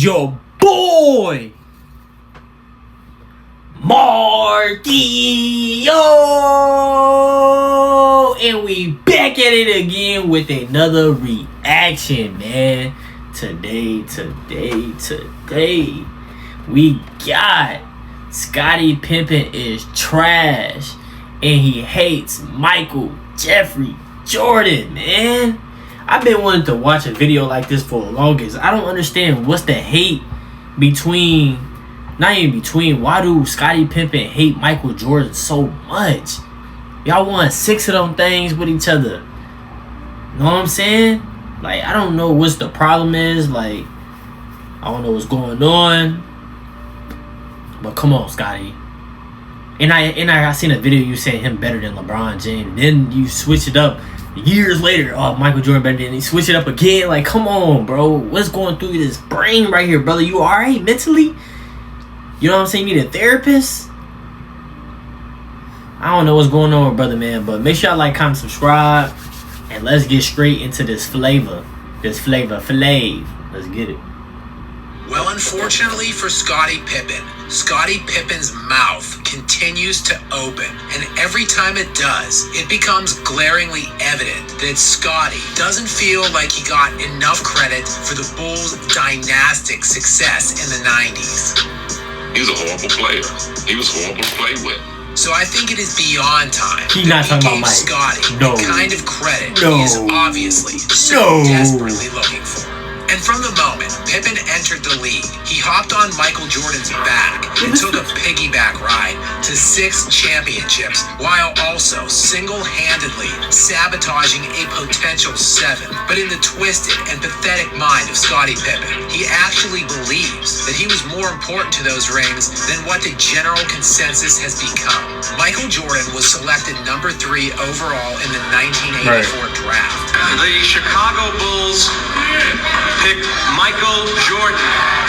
your boy Marky, yo, and we back at it again with another reaction, man. Today, we got Scottie Pippen is trash, and he hates Michael Jeffrey Jordan, man. I've been wanting to watch a video like this for the longest. I don't understand what's the hate between. Not even between. Why do Scottie Pippen hate Michael Jordan so much? Y'all won 6 of them things with each other. Know what I'm saying? Like, I don't know what's the problem is. Like, I don't know what's going on. But come on, Scottie. And I seen a video you saying him better than LeBron James. Then you switch it up years later. Oh, Michael Jordan better than he switch it up again. Like, come on, bro. What's going through this brain right here, brother? You alright mentally? You know what I'm saying? You need a therapist? I don't know what's going on with brother, man. But make sure y'all like, comment, subscribe. And let's get straight into this flavor. Let's get it. Well, unfortunately for Scottie Pippen's mouth continues to open. And every time it does, it becomes glaringly evident that Scottie doesn't feel like he got enough credit for the Bulls' dynastic success in the 90s. He was a horrible player. He was horrible to play with. So I think it is beyond time He's not that we talking gave about Mike. Scottie No. the kind of credit No. he is obviously so desperately looking for. And from the moment Pippen entered the league, he hopped on Michael Jordan's back and took a piggyback ride to 6 championships, while also single-handedly sabotaging a potential 7. But in the twisted and pathetic mind of Scottie Pippen, he actually believes that he was more important to those rings than what the general consensus has become. Michael Jordan was selected number 3 overall in the 1984 draft. The Chicago Bulls picked Michael Jordan,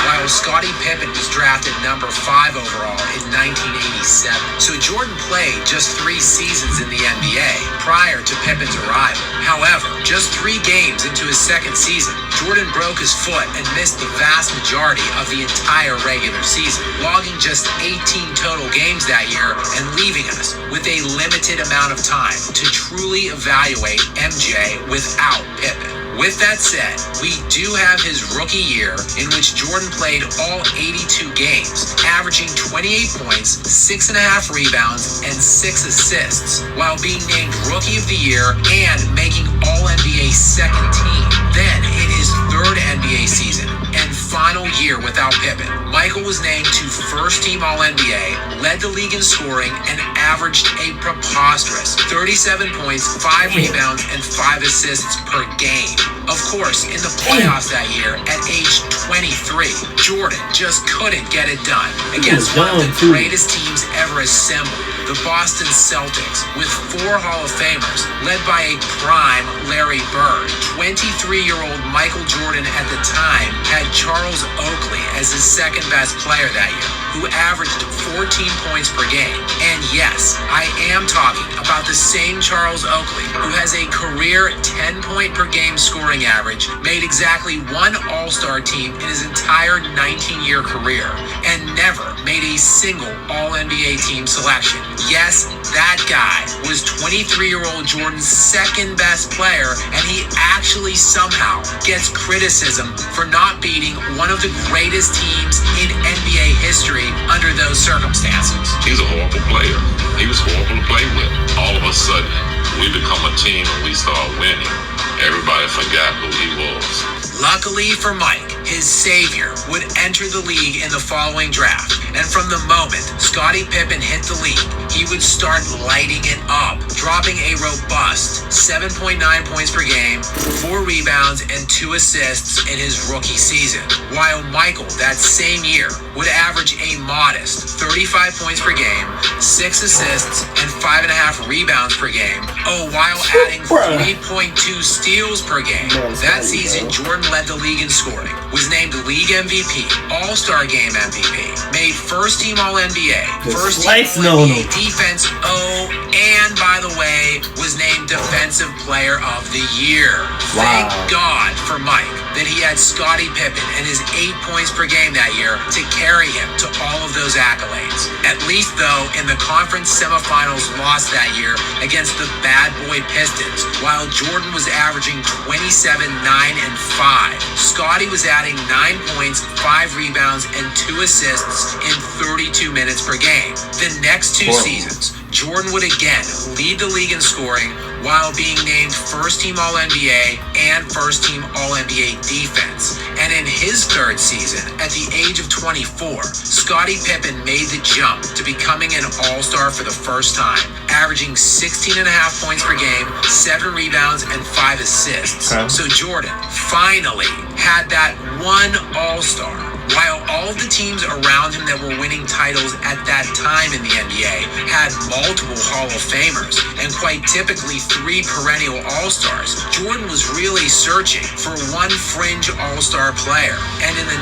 while Scottie Pippen was drafted number 5 overall in 1987. So Jordan played just 3 seasons in the NBA prior to Pippen's arrival. However, just 3 games into his second season, Jordan broke his foot and missed the vast majority of the entire regular season, logging just 18 total games that year and leaving us with a limited amount of time to truly evaluate MJ without Pippen. With that said, we do have his rookie year in which Jordan played all 82 games, averaging 28 points, 6.5 rebounds, and 6 assists, while being named Rookie of the Year and making All-NBA second team. Then, in his 3rd NBA season and final year without Pippen, Michael was named to first-team All-NBA, led the league in scoring, and averaged a preposterous 37 points, 5 rebounds, and 5 assists per game. Of course, in the playoffs that year, at age 23, Jordan just couldn't get it done against one of the greatest teams ever assembled, the Boston Celtics, with 4 Hall of Famers, led by a prime Larry Bird. 23-year-old Michael Jordan at the time had Charles Oakley as his second best player that year, who averaged 14 points per game. And yes, I am talking about the same Charles Oakley, who has a career 10-point per game scoring average, made exactly 1 All-Star team in his entire 19-year career, and never made a single All-NBA team selection. Yes, that guy was 23-year-old Jordan's second best player, and he actually somehow gets criticism for not beating one of the greatest teams in NBA history under those circumstances. He's a horrible player. He was horrible to play with. All of a sudden, we become a team and we start winning. Everybody forgot who he was. Luckily for Mike, his savior would enter the league in the following draft, and from the moment Scottie Pippen hit the league, he would start lighting it up, dropping a robust 7.9 points per game, 4 rebounds, and 2 assists in his rookie season, while Michael, that same year, would average a modest 35 points per game, 6 assists, and 5.5 rebounds per game, while adding 3.2 steals per game. That season, Jordan led the league in scoring, was named league MVP, All-Star Game MVP, made first-team All-NBA, first-team All-NBA defense, and by the way, was named Defensive Player of the Year. Thank God for Mike. that he had Scottie Pippen and his 8 points per game that year to carry him to all of those accolades. At least, though, in the conference semifinals loss that year against the bad boy Pistons, while Jordan was averaging 27, 9, and 5, Scottie was adding 9 points, 5 rebounds, and 2 assists in 32 minutes per game. The next 2 seasons, Jordan would again lead the league in scoring while being named first-team All-NBA and first-team All-NBA defense. And in his 3rd season, at the age of 24, Scottie Pippen made the jump to becoming an All-Star for the first time, averaging 16.5 points per game, 7 rebounds, and 5 assists. So Jordan finally had that one All-Star, while all of the teams around him that were winning titles at that time in the NBA had multiple Hall of Famers and quite typically 3 perennial All-Stars. Jordan was really searching for one fringe All-Star player, and in the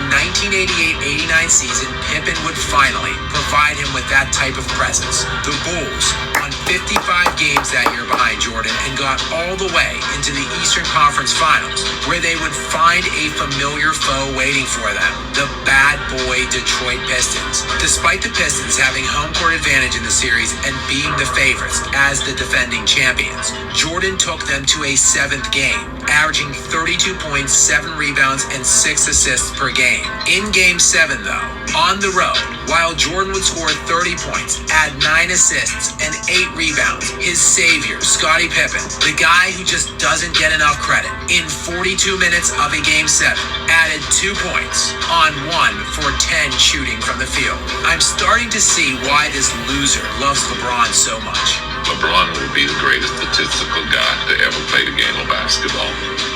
1988-89 season, Pippen would finally provide him with that type of presence. The Bulls won 55 games that year behind Jordan and got all the way into the Eastern Conference Finals, where they would find a familiar foe waiting for them, the bad boy Detroit Pistons. Despite the Pistons having home court advantage in the series and being the favorites as the defending champions, Jordan took them to a 7th game, averaging 32 points, 7 rebounds, and 6 assists per game. In Game 7, though, on the road, while Jordan would score 30 points, add 9 assists, and 8 rebounds, his savior, Scottie Pippen, the guy who just doesn't get enough credit, in 42 minutes of a Game 7, added 2 points on 1 for 10 shooting from the field. I'm starting to see why this loser loves LeBron so much. LeBron will be the greatest statistical guy to ever play the game of basketball,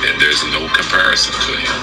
and there's no comparison to him.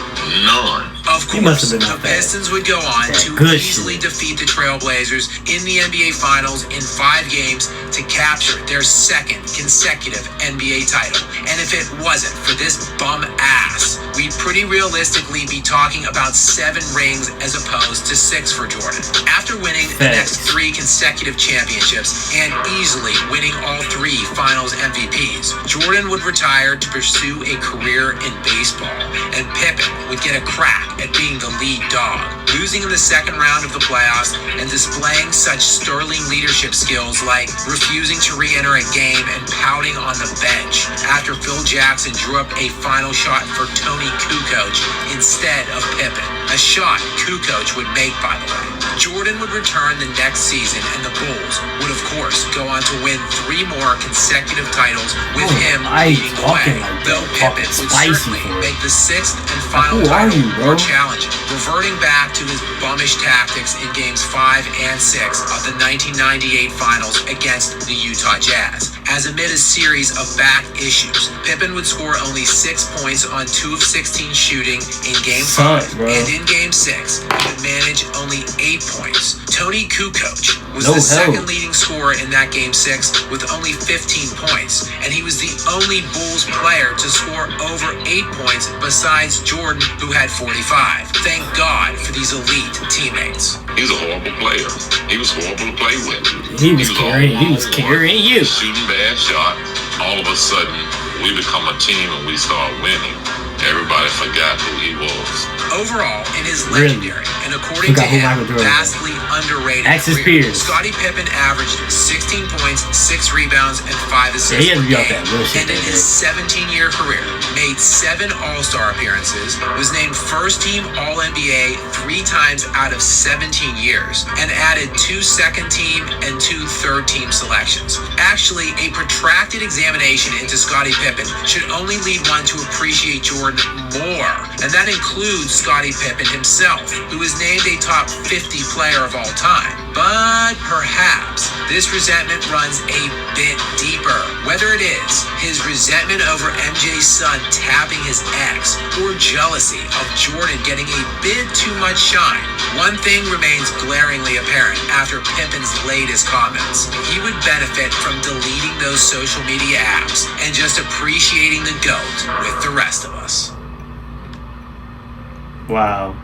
None. Of course, the Pistons would go on to easily defeat the Trailblazers in the NBA Finals in 5 games to capture their 2nd consecutive NBA title. And if it wasn't for this bum ass, we'd pretty realistically be talking about 7 rings as opposed to 6 for Jordan. After winning the next 3 consecutive championships and easily winning all 3 Finals MVPs, Jordan would retire to pursue a career in baseball, and Pippen would get a crack at being the lead dog, losing in the 2nd round of the playoffs and displaying such sterling leadership skills like refusing to re-enter a game and pouting on the bench after Phil Jackson drew up a final shot for Tony Kukoc instead of Pippen, a shot Kukoc would make, by the way. Jordan would return the next season, and the Bulls would, of course, go on to win 3 more consecutive titles with him leading the way, though Pippen would certainly make the 6th and final title more challenging, reverting back to his bummish tactics in Games 5 and 6 of the 1998 Finals against the Utah Jazz. As amid a series of back issues, Pippen would score only 6 points on 2 of 16 shooting in Game 5, and in Game 6, he would manage only 8 points. Tony Kukoc was the 2nd leading scorer in that Game 6 with only 15 points, and he was the only Bulls player to score over 8 points besides Jordan, who had 45. Thank God for these elite teammates. He's a horrible player. He was horrible to play with. He was carrying you. Shooting bad shot. All of a sudden, we become a team and we start winning. Everybody forgot who he was. Overall, in his legendary and according to him, vastly underrated career, Scottie Pippen averaged 16 points, 6 rebounds, and 5 assists per game. And in his 17-year career, made 7 All-Star appearances, was named first-team All-NBA 3 times out of 17 years, and added 2 second-team and 2 third-team selections. Actually, a protracted examination into Scottie Pippen should only lead one to appreciate Jordan more, and that includes Scottie Pippen himself, who was named a top 50 player of all time. But perhaps this resentment runs a bit deeper, whether it is his resentment over MJ's son tapping his ex, or jealousy of Jordan getting a bit too much shine. One thing remains glaringly apparent after Pippen's latest comments. He would benefit from deleting those social media apps and just appreciating the GOAT with the rest of us. Wow.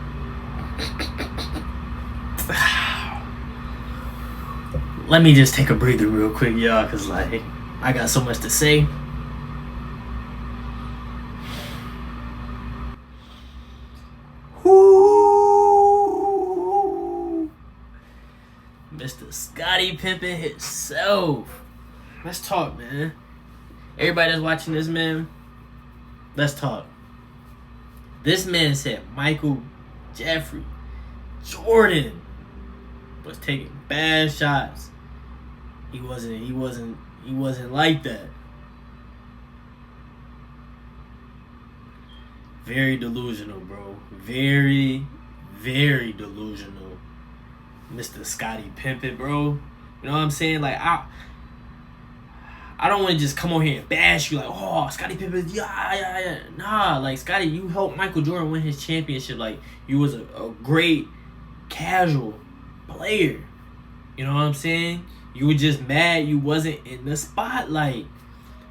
Let me just take a breather real quick, y'all, because, like, I got so much to say. Mr. Scottie Pippen himself. Let's talk, man. Everybody that's watching this, man, let's talk. This man said Michael, Jeffrey, Jordan was taking bad shots. He wasn't like that. Very delusional, bro. Very, very delusional. Mr. Scottie Pippen, bro. You know what I'm saying? Like, I don't want to just come on here and bash you like, oh, Scottie Pippen, yeah. Nah, like, Scottie, you helped Michael Jordan win his championship. Like, you was a great casual player. You know what I'm saying? You were just mad you wasn't in the spotlight.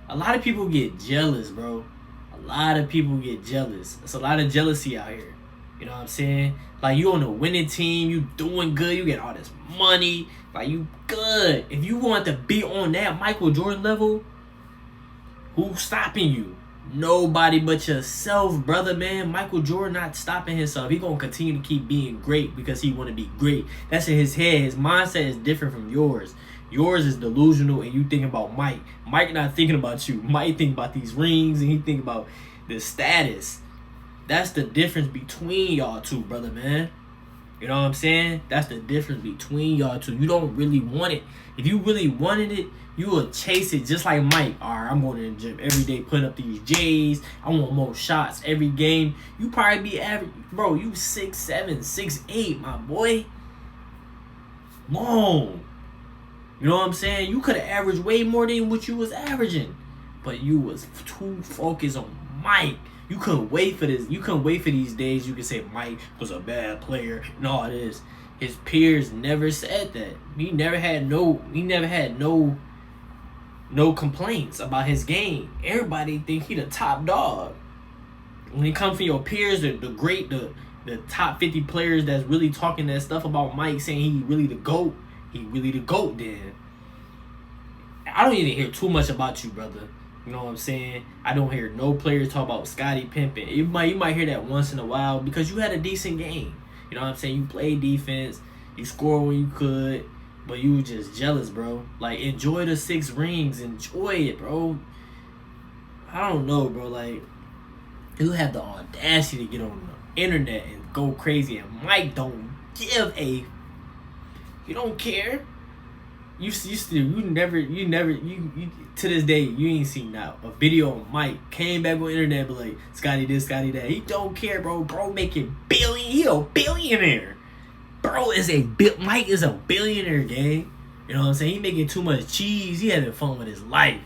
A lot of people get jealous, bro. A lot of people get jealous. It's a lot of jealousy out here. You know what I'm saying? Like, you on a winning team, you doing good, you get all this money, like, you good. If you want to be on that Michael Jordan level, who's stopping you? Nobody but yourself, brother, man. Michael Jordan not stopping himself. He gonna continue to keep being great because he want to be great. That's in his head. His mindset is different from yours. Yours is delusional, and you thinking about Mike. Mike not thinking about you. Mike think about these rings, and he think about the status. That's the difference between y'all two, brother, man. You know what I'm saying? That's the difference between y'all two. You don't really want it. If you really wanted it, you would chase it just like Mike. All right, I'm going to the gym every day, putting up these J's. I want more shots every game. You probably be average. Bro, you 6'7", 6'8", my boy. Long. You know what I'm saying? You could have averaged way more than what you was averaging. But you was too focused on Mike. You couldn't wait for this. You couldn't wait for these days. You could say Mike was a bad player and all this. His peers never said that. He never had no complaints about his game. Everybody think he the top dog. When it comes from your peers, the top 50 players that's really talking that stuff about Mike, saying he really the GOAT. He really the GOAT then. I don't even hear too much about you, brother. You know what I'm saying? I don't hear no players talk about Scottie Pippen. You might hear that once in a while because you had a decent game. You know what I'm saying? You played defense. You scored when you could. But you were just jealous, bro. Like, enjoy the 6 rings. Enjoy it, bro. I don't know, bro. Like, you have the audacity to get on the internet and go crazy. And Mike don't give a... You don't care. You to this day, you ain't seen now a video on Mike came back on the internet, but like, Scottie this, Scottie that. He don't care, bro. Bro making billion. He a billionaire. Mike is a billionaire, gang. You know what I'm saying? He making too much cheese. He having fun with his life.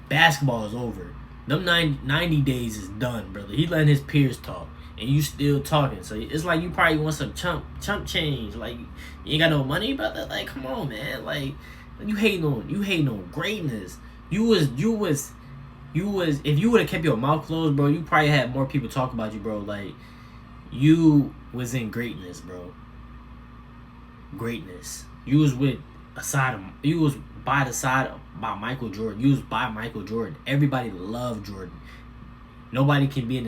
Basketball is over. Them 90 days is done, brother. He letting his peers talk, and you still talking. So it's like you probably want some chump change. Like, you ain't got no money, brother. Like, come on, man. Like, you hating on greatness. You was if you would have kept your mouth closed, bro, you probably had more people talk about you, bro. Like, you was in greatness, bro. Greatness. You was by Michael Jordan. You was by Michael Jordan. Everybody loved Jordan. A lot of people can't be in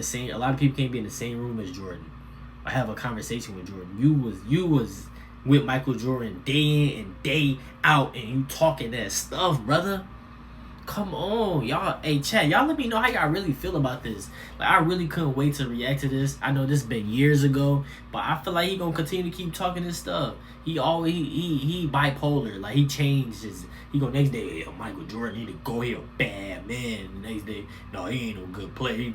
the same room as Jordan or have a conversation with Jordan. You was with Michael Jordan day in and day out, and you talking that stuff, brother. Come on, y'all. Hey, chat, y'all let me know how y'all really feel about this. Like, I really couldn't wait to react to this. I know this been years ago, but I feel like he gonna continue to keep talking this stuff. He bipolar. Like, he changed his... He go next day, hey, Michael Jordan need to go here, bad man. The next day, no, he ain't no good player. He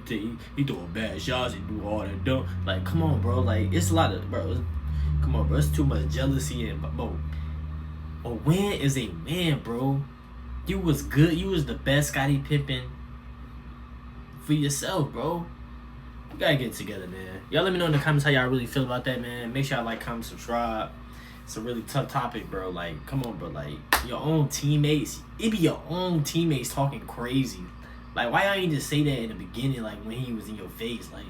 throwing bad shots. He do all that dumb. Like, come on, bro. Like, it's a lot of... Bro, come on, bro. It's too much jealousy and... Bro, a win is a win, bro. You was good. You was the best Scottie Pippen for yourself, bro. You gotta get it together, man. Y'all let me know in the comments how y'all really feel about that, man. Make sure y'all like, comment, subscribe. It's a really tough topic, bro. Like, come on, bro. Like, your own teammates. It be your own teammates talking crazy. Like, why y'all ain't just say that in the beginning, like, when he was in your face? Like,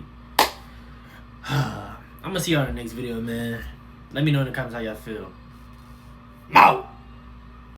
I'm gonna see y'all in the next video, man. Let me know in the comments how y'all feel. Out!